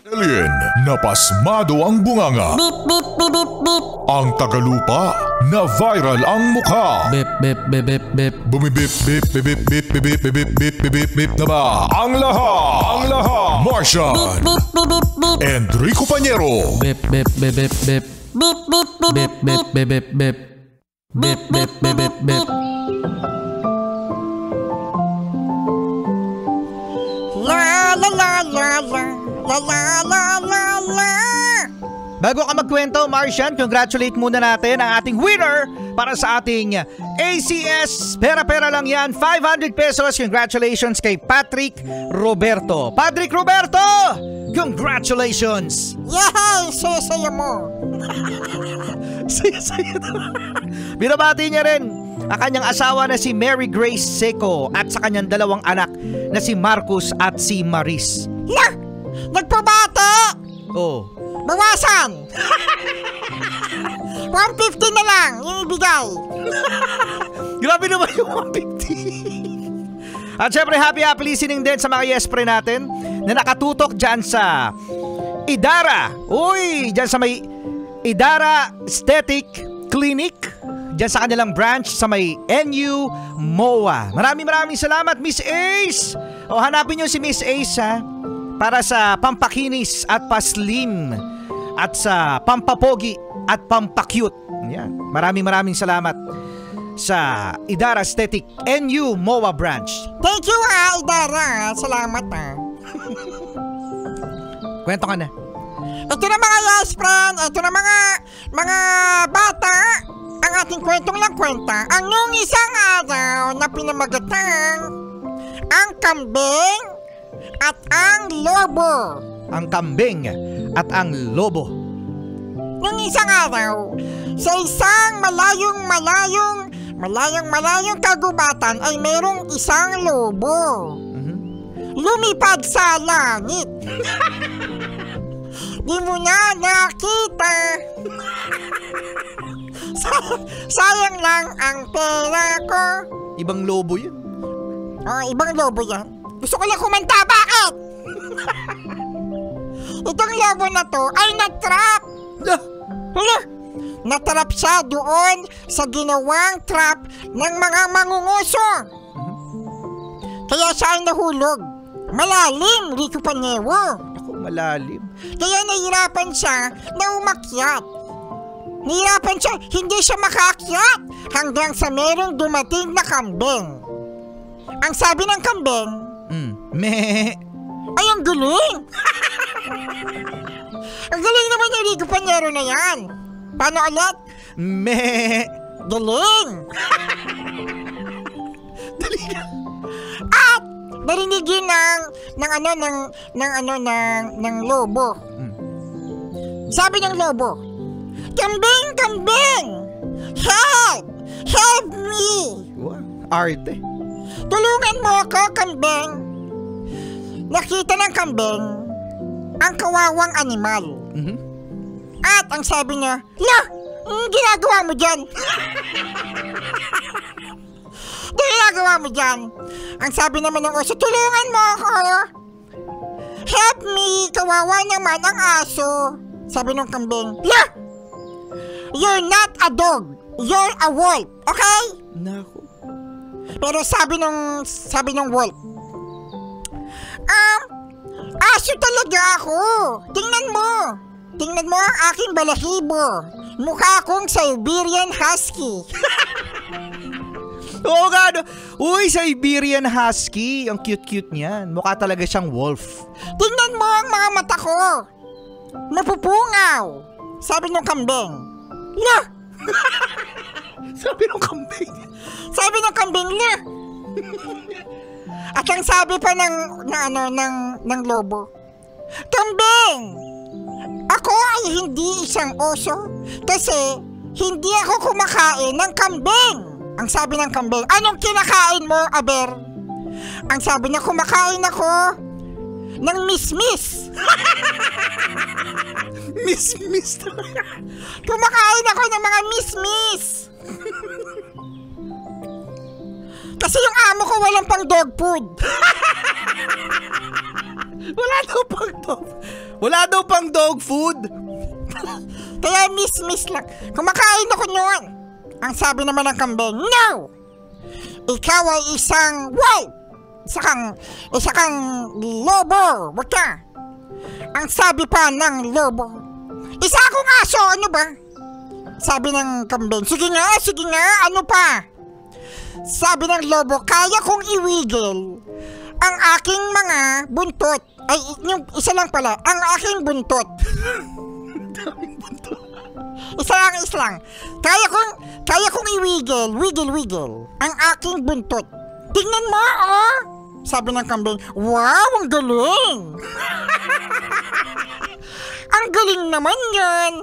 Alien, napasmado ang bunganga. Bip, bip, bip, bip, bip. Ang tagalupa, na viral ang mukha. Bip, bip, bip, bip, bip. Bumibip, bip, bip, bip, bip, bip, bip, bip, bip, bip, bip na ba? Ang lahat, Martian, Bip, bip, bip, bip. Enrico Pañero, Bip, bip, bip, bip, bip. Bip, bip, bip, Bip, bip, bip, bip, bip. Bip, bip, bip, bip, bip. La la la la la. La la la la la. Bago ka magkwento, Martian, congratulate muna natin ang ating winner para sa ating ACS. Pera-pera lang yan, 500 pesos. Congratulations kay Patrick Roberto. Patrick Roberto! Congratulations! Yay! Saya mo. Saya-saya na. Binabati niya rin ang kanyang asawa na si Mary Grace Seco at sa kanyang dalawang anak na si Marcus at si Maris. La! Nagpabate! Oh. Bawasan! 150 na lang yung ibigay. Grabe naman yung 150. At syempre happy listening din sa mga yes pre natin na nakatutok dyan sa Idara. Uy, dyan sa may Idara Aesthetic Clinic, dyan sa kanilang branch sa may NU MOA. Maraming salamat, Miss Ace. O hanapin nyo si Miss Ace ha, para sa pampakinis at paslim at sa pampapogi at pampakyut. Yan. Maraming salamat sa Idara Aesthetic NU MOA branch. Thank you Idara. Salamat Kwento ka na. Ito na mga yes friend. Ito na mga bata. Ang ating kwentong lang kwenta. Ang nung isang araw na pinamagatang ang kambing at ang lobo. Ang kambing at ang lobo. Nung isang araw, sa isang malayong kagubatan ay merong isang lobo. Lumipad sa langit. Di mo na nakita. Sayang lang ang pera ko. Ibang lobo yun. Oh, ibang lobo yan. Gusto ko lang kumanta, bakit? Itong lobo na to ay natrap. Natrap siya doon sa ginawang trap ng mga mangunguso. Kaya siya ay nahulog. Malalim, Rico Pañero. Ako, malalim. Kaya nahirapan siya na umakyat. Nahirapan siya, hindi siya makaakyat hanggang sa merong dumating na kambing. Ang sabi ng kambing, meh. ay, ang galing! Ang galing naman yung Rico Pañero na yan. Paano ulit? Meh. Galing! At narinig yun ng lobo. Sabi ng lobo, kambing! Help me! Wow, arte. Tulungan mo ako, kambing. Nakita ng kambing ang kawawang animal. At ang sabi niya, la! Ginagawa mo dyan? Ginagawa mo dyan? Ang sabi naman ng oso, tulungan mo ako. Help me! Kawawa naman ang aso. Sabi ng kambing, la! You're not a dog. You're a wolf. Okay? Naku. Pero sabi ng wolf, aso talaga ako. Tingnan mo ang aking balahibo. Mukha akong Siberian Husky. Oo nga, no? Uy, Siberian Husky. Ang cute-cute niyan. Mukha talaga siyang wolf. Tingnan mo ang mga mata ko. Napupungaw. Sabi ng kambing. La! Sabi ng kambing. Sabi ng kambing, la! At ang sabi pa ng lobo, kambing! Ako ay hindi isang oso kasi hindi ako kumakain ng kambing. Ang sabi ng kambing, anong kinakain mo, aber? Ang sabi niya, kumakain ako ng mismis. Mismis. Kumakain ako ng mga mismis. Kasi yung amo ko walang pang dog food. Wala daw pang dog. Wala daw pang dog food. Kaya miss lang. Kumakain ako noon. Ang sabi naman ng kambing, no! Ikaw ay isang wolf! Isa kang lobo! Wag ka! Ang sabi pa ng lobo, isa akong aso! Ano ba? Sabi ng kambing, sige nga, ano pa? Sabi ng lobo, kaya kong iwigil ang aking mga buntot. Ay, yung isa lang pala, ang aking buntot. Isa lang. Kaya kong wiggle ang aking buntot. Tingnan mo, oh! Sabi ng kambing, wow, ang galing! Ang galing naman yan!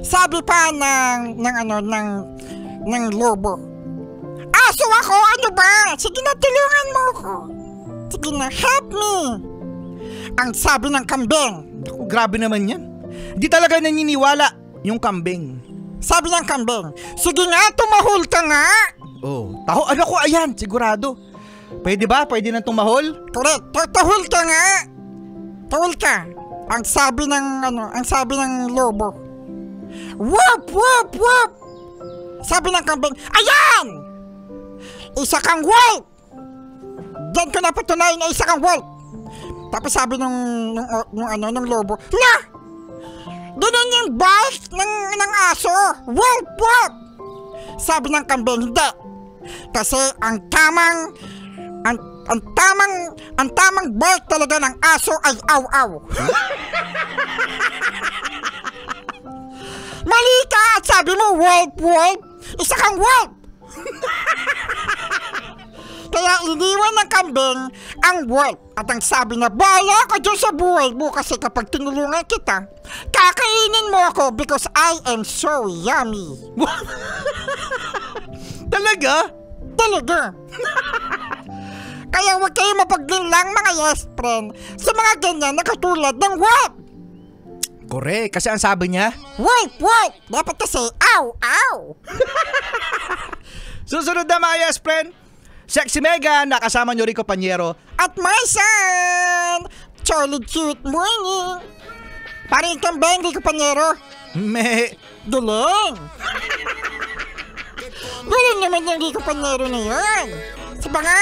Sabi pa ng lobo, aso ako, ano ba? Sige na, tulungan mo ko. Sige na, help me. Ang sabi ng kambing, Grabe naman yan. Di talaga naniniwala yung kambing. sabi ng kambing, sige nga, tumahol ka nga. Oh, ano ko, ayan, sigurado. Pwede ba? Pwede nang tumahol? Correct, tahol ka nga. Tahol ka. Ang sabi ng lobo, whoop, whoop, whoop. Sabi ng kambing, ayan! Isa kang wolf! Diyan ko napatunayan na isa kang wolf. Tapos sabi ng lobo, la! Ganun yung bite ng aso! Wolf, wolf! Sabi ng kambing, hindi. Kasi ang tamang bite talaga ng aso ay aw-aw. Mali ka at sabi mo, wolf, wolf! Isa kang wolf! Kaya iniwan ng kambing ang wolf. At ang sabi na, bala ka dyan sa buhay mo kasi kapag tinulungan kita, kakainin mo ako because I am so yummy. Talaga? Talaga. Kaya huwag kayo mapaglinlang mga yes friend sa mga ganyan na katulad ng wolf. Correct, kasi ang sabi niya, Wolf, wolf! Dapat kasi, aw, aw! susunod na mga yes friend, Sexy Megan, nakasama nyo Rico Panyero. At my son, Charlie Cute Morning. Parang kambing, Rico Panyero. Galing. Galing naman yung Rico Panyero na yan. Sabi nga,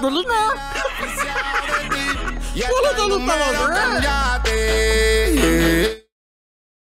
galing mo. Galing talaga.